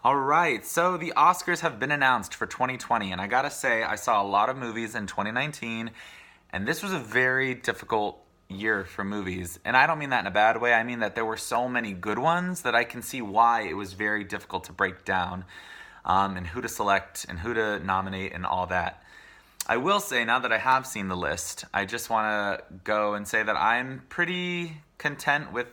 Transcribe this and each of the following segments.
All right, so the Oscars have been announced for 2020, and I gotta say, I saw a lot of movies in 2019, and this was a very difficult year for movies. And I don't mean that in a bad way, I mean that there were so many good ones that I can see why it was very difficult to break down, and who to select, and who to nominate, and all that. I will say, now that I have seen the list, I just wanna go and say that I'm pretty content with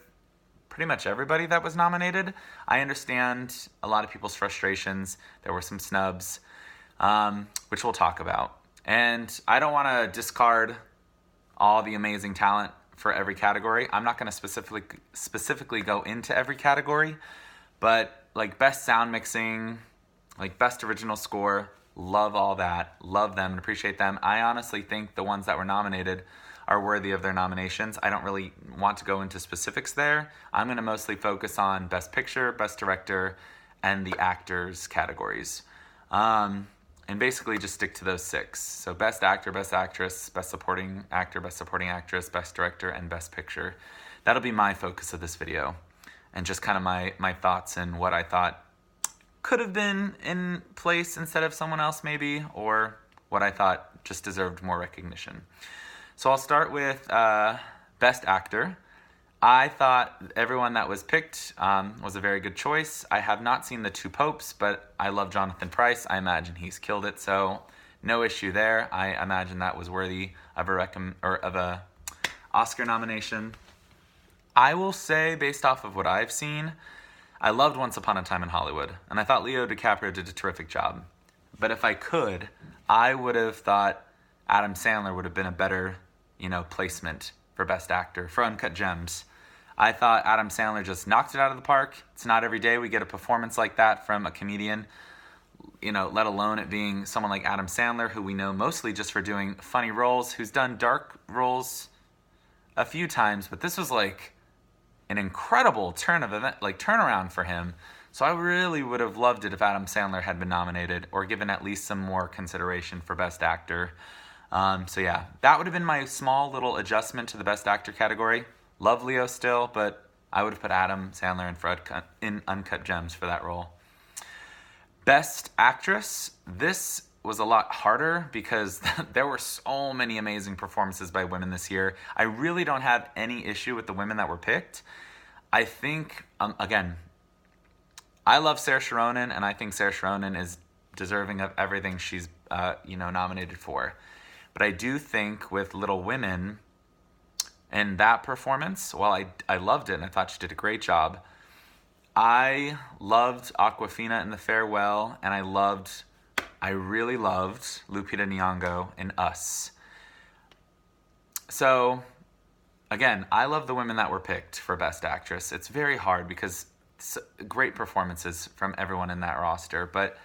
pretty much everybody that was nominated. I understand a lot of people's frustrations. There were some snubs, which we'll talk about. And I don't want to discard all the amazing talent for every category. I'm not going to specifically go into every category, but like best sound mixing, like best original score, love all that, love them and appreciate them. I honestly think the ones that were nominated are worthy of their nominations. I don't really want to go into specifics there. I'm going to mostly focus on best picture, best director, and the actors categories. And basically just stick to those six. So best actor, best actress, best supporting actor, best supporting actress, best director, and best picture. That'll be my focus of this video. And just kind of my thoughts and what I thought could have been in place instead of someone else maybe, or what I thought just deserved more recognition. So I'll start with best actor. I thought everyone that was picked was a very good choice. I have not seen The Two Popes, but I love Jonathan Pryce. I imagine he's killed it, so no issue there. I imagine that was worthy of a Oscar nomination. I will say, based off of what I've seen, I loved Once Upon a Time in Hollywood, and I thought Leo DiCaprio did a terrific job. But if I could, I would have thought Adam Sandler would have been a better, placement for Best Actor for Uncut Gems. I thought Adam Sandler just knocked it out of the park. It's not every day we get a performance like that from a comedian, let alone it being someone like Adam Sandler, who we know mostly just for doing funny roles, who's done dark roles a few times, but this was like an incredible turnaround for him. So I really would have loved it if Adam Sandler had been nominated or given at least some more consideration for Best Actor. So yeah, that would have been my small little adjustment to the Best Actor category. Love Leo still, but I would have put Adam Sandler in Uncut Gems for that role. Best Actress, this was a lot harder because there were so many amazing performances by women this year. I really don't have any issue with the women that were picked. I think, again, I love Saoirse Ronan, and I think Saoirse Ronan is deserving of everything she's, nominated for. But I do think with Little Women and that performance, while I loved it and I thought she did a great job, I loved Awkwafina in The Farewell, and I really loved Lupita Nyong'o in Us. So, again, I love the women that were picked for Best Actress. It's very hard because great performances from everyone in that roster. But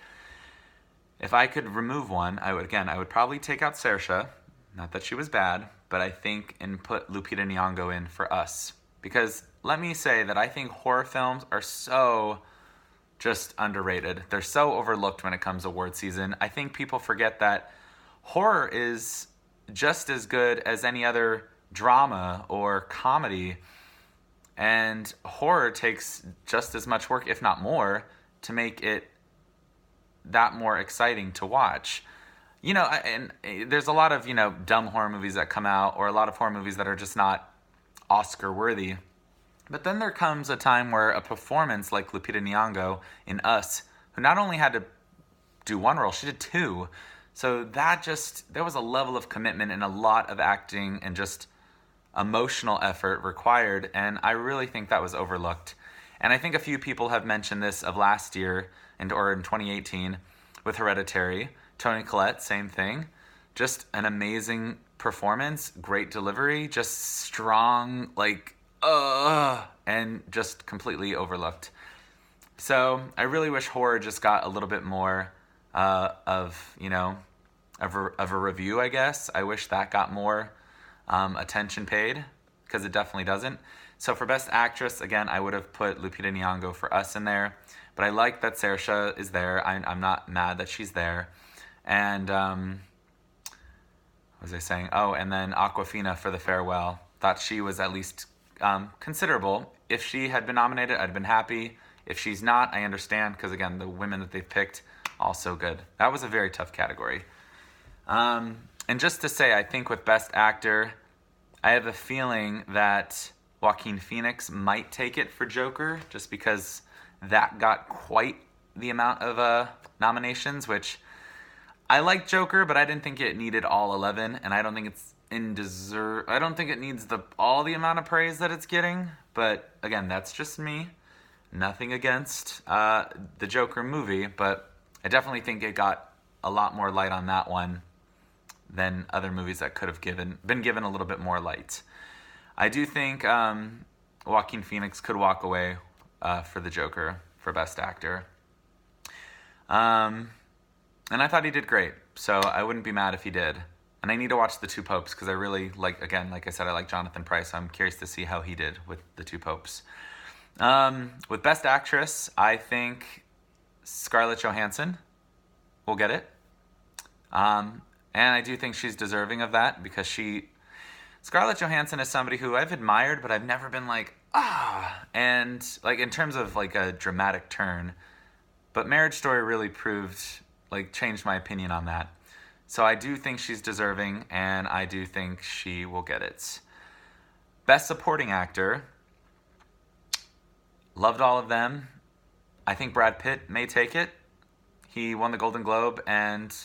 if I could remove one, I would probably take out Saoirse. Not that she was bad, but I think and put Lupita Nyong'o in for Us. Because let me say that I think horror films are so just underrated. They're so overlooked when it comes to award season. I think people forget that horror is just as good as any other drama or comedy. And horror takes just as much work, if not more, to make it that more exciting to watch. And there's a lot of, dumb horror movies that come out, or a lot of horror movies that are just not Oscar worthy. But then there comes a time where a performance like Lupita Nyong'o in Us, who not only had to do one role, she did two. So there was a level of commitment and a lot of acting and just emotional effort required, and I really think that was overlooked. And I think a few people have mentioned this of last year or in 2018 with Hereditary. Toni Collette, same thing. Just an amazing performance, great delivery, just strong, and just completely overlooked. So I really wish horror just got a little bit more of a review, I guess. I wish that got more attention paid, because it definitely doesn't. So for Best Actress, again, I would have put Lupita Nyong'o for Us in there. But I like that Saoirse is there. I'm not mad that she's there. And, what was I saying? Oh, and then Awkwafina for The Farewell. Thought she was at least considerable. If she had been nominated, I'd have been happy. If she's not, I understand, because again, the women that they've picked, also good. That was a very tough category. And just to say, I think with Best Actor, I have a feeling that Joaquin Phoenix might take it for Joker, just because that got quite the amount of nominations, which I like Joker, but I didn't think it needed all 11, and I don't think it's I don't think it needs all the amount of praise that it's getting. But again, that's just me. Nothing against the Joker movie, but I definitely think it got a lot more light on that one than other movies that could have been given a little bit more light. I do think Joaquin Phoenix could walk away for the Joker for Best Actor. And I thought he did great, so I wouldn't be mad if he did. And I need to watch The Two Popes because I really like I said, I like Jonathan Pryce, so I'm curious to see how he did with The Two Popes. With Best Actress, I think Scarlett Johansson will get it. And I do think she's deserving of that because Scarlett Johansson is somebody who I've admired, but I've never been like, and like in terms of like a dramatic turn. But Marriage Story really changed my opinion on that. So I do think she's deserving, and I do think she will get it. Best Supporting Actor, loved all of them. I think Brad Pitt may take it. He won the Golden Globe, and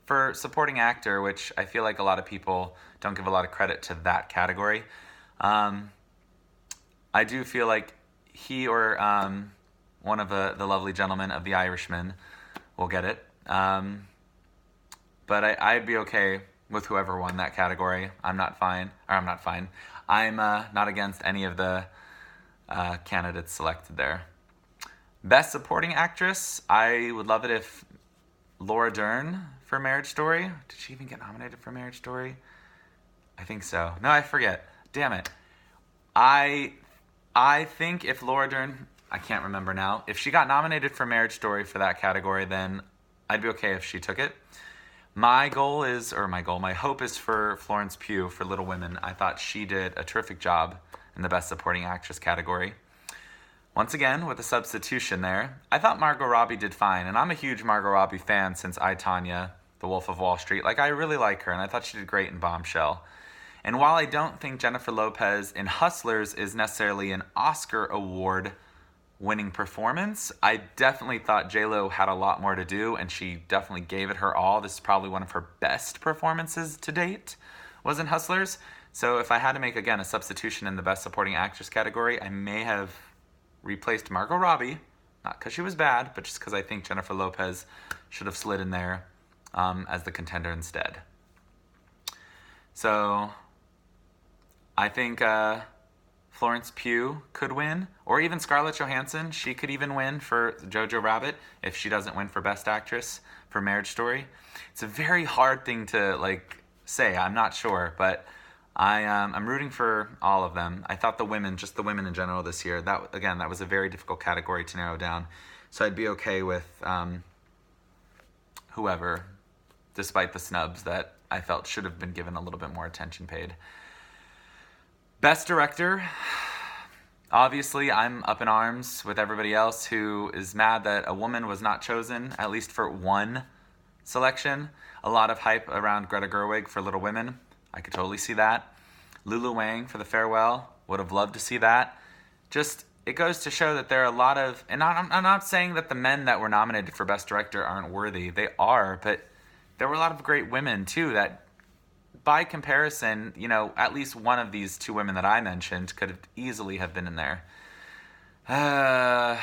for Supporting Actor, which I feel like a lot of people don't give a lot of credit to that category, I do feel like he or one of the lovely gentlemen of The Irishman will get it. But I'd be okay with whoever won that category. I'm not fine. I'm not against any of the candidates selected there. Best Supporting Actress, I would love it if Laura Dern for Marriage Story. Did she even get nominated for Marriage Story? I think so. No, I forget. Damn it. I think if Laura Dern, I can't remember now, if she got nominated for Marriage Story for that category, then I'd be okay if she took it. My hope is for Florence Pugh for Little Women. I thought she did a terrific job in the Best Supporting Actress category. Once again, with a substitution there, I thought Margot Robbie did fine, and I'm a huge Margot Robbie fan since I, Tonya, The Wolf of Wall Street. I really like her, and I thought she did great in Bombshell. And while I don't think Jennifer Lopez in Hustlers is necessarily an Oscar award winning performance, I definitely thought J-Lo had a lot more to do, and she definitely gave it her all. This is probably one of her best performances to date, was in Hustlers. So if I had to make, again, a substitution in the Best Supporting Actress category, I may have replaced Margot Robbie, not because she was bad, but just because I think Jennifer Lopez should have slid in there as the contender instead. So I think Florence Pugh could win, or even Scarlett Johansson. She could even win for Jojo Rabbit if she doesn't win for Best Actress for Marriage Story. It's a very hard thing to say. I'm not sure, but I'm rooting for all of them. I thought the women in general this year, that was a very difficult category to narrow down. So I'd be okay with whoever, despite the snubs that I felt should have been given a little bit more attention paid. Best Director, obviously I'm up in arms with everybody else who is mad that a woman was not chosen, at least for one selection. A lot of hype around Greta Gerwig for Little Women. I could totally see that. Lulu Wang for The Farewell, would have loved to see that. Just, it goes to show that there are a lot of, and I'm not saying that the men that were nominated for Best Director aren't worthy. They are, but there were a lot of great women too that, by comparison, at least one of these two women that I mentioned could have easily have been in there. I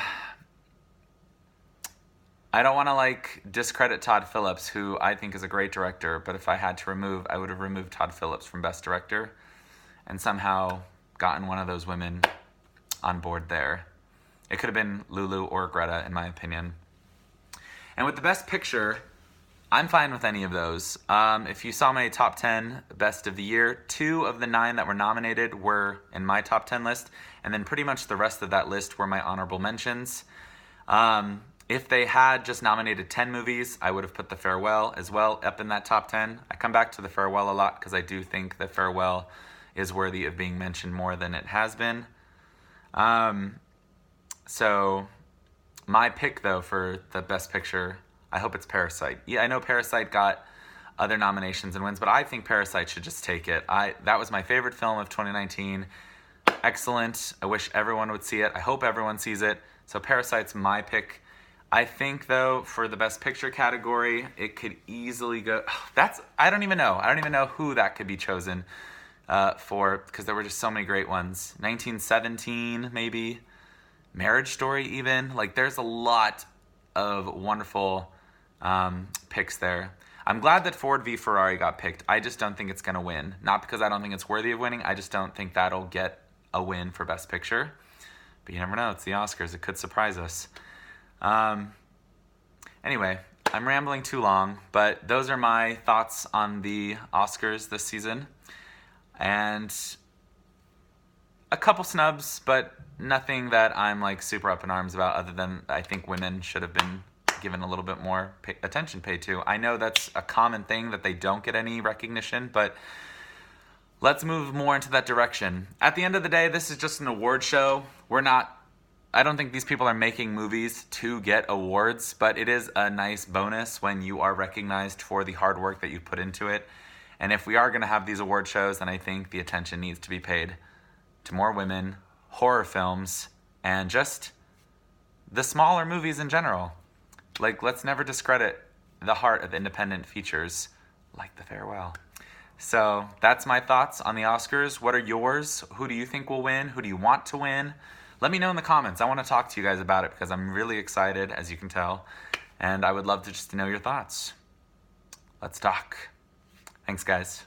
don't want to discredit Todd Phillips, who I think is a great director, but if I had to remove, I would have removed Todd Phillips from Best Director and somehow gotten one of those women on board there. It could have been Lulu or Greta, in my opinion. And with the Best Picture, I'm fine with any of those. If you saw my top 10 best of the year, 2 of the 9 that were nominated were in my top 10 list, and then pretty much the rest of that list were my honorable mentions. If they had just nominated 10 movies, I would have put The Farewell as well up in that top 10. I come back to The Farewell a lot because I do think The Farewell is worthy of being mentioned more than it has been. So my pick, though, for the Best Picture, I hope it's Parasite. Yeah, I know Parasite got other nominations and wins, but I think Parasite should just take it. That was my favorite film of 2019. Excellent. I wish everyone would see it. I hope everyone sees it. So Parasite's my pick. I think, though, for the Best Picture category, it could easily go... I don't even know. I don't even know who that could be chosen for, because there were just so many great ones. 1917, maybe. Marriage Story, even. Like, there's a lot of wonderful picks there. I'm glad that Ford v Ferrari got picked. I just don't think it's going to win. Not because I don't think it's worthy of winning. I just don't think that'll get a win for Best Picture. But you never know. It's the Oscars. It could surprise us. Anyway, I'm rambling too long, but those are my thoughts on the Oscars this season. And a couple snubs, but nothing that I'm like super up in arms about, other than I think women should have been given a little bit more attention paid to. I know that's a common thing that they don't get any recognition, but let's move more into that direction. At the end of the day, this is just an award show. I don't think these people are making movies to get awards, but it is a nice bonus when you are recognized for the hard work that you put into it. And if we are going to have these award shows, then I think the attention needs to be paid to more women, horror films, and just the smaller movies in general. Like, let's never discredit the heart of independent features like The Farewell. So that's my thoughts on the Oscars. What are yours? Who do you think will win? Who do you want to win? Let me know in the comments. I want to talk to you guys about it because I'm really excited, as you can tell. And I would love to just know your thoughts. Let's talk. Thanks, guys.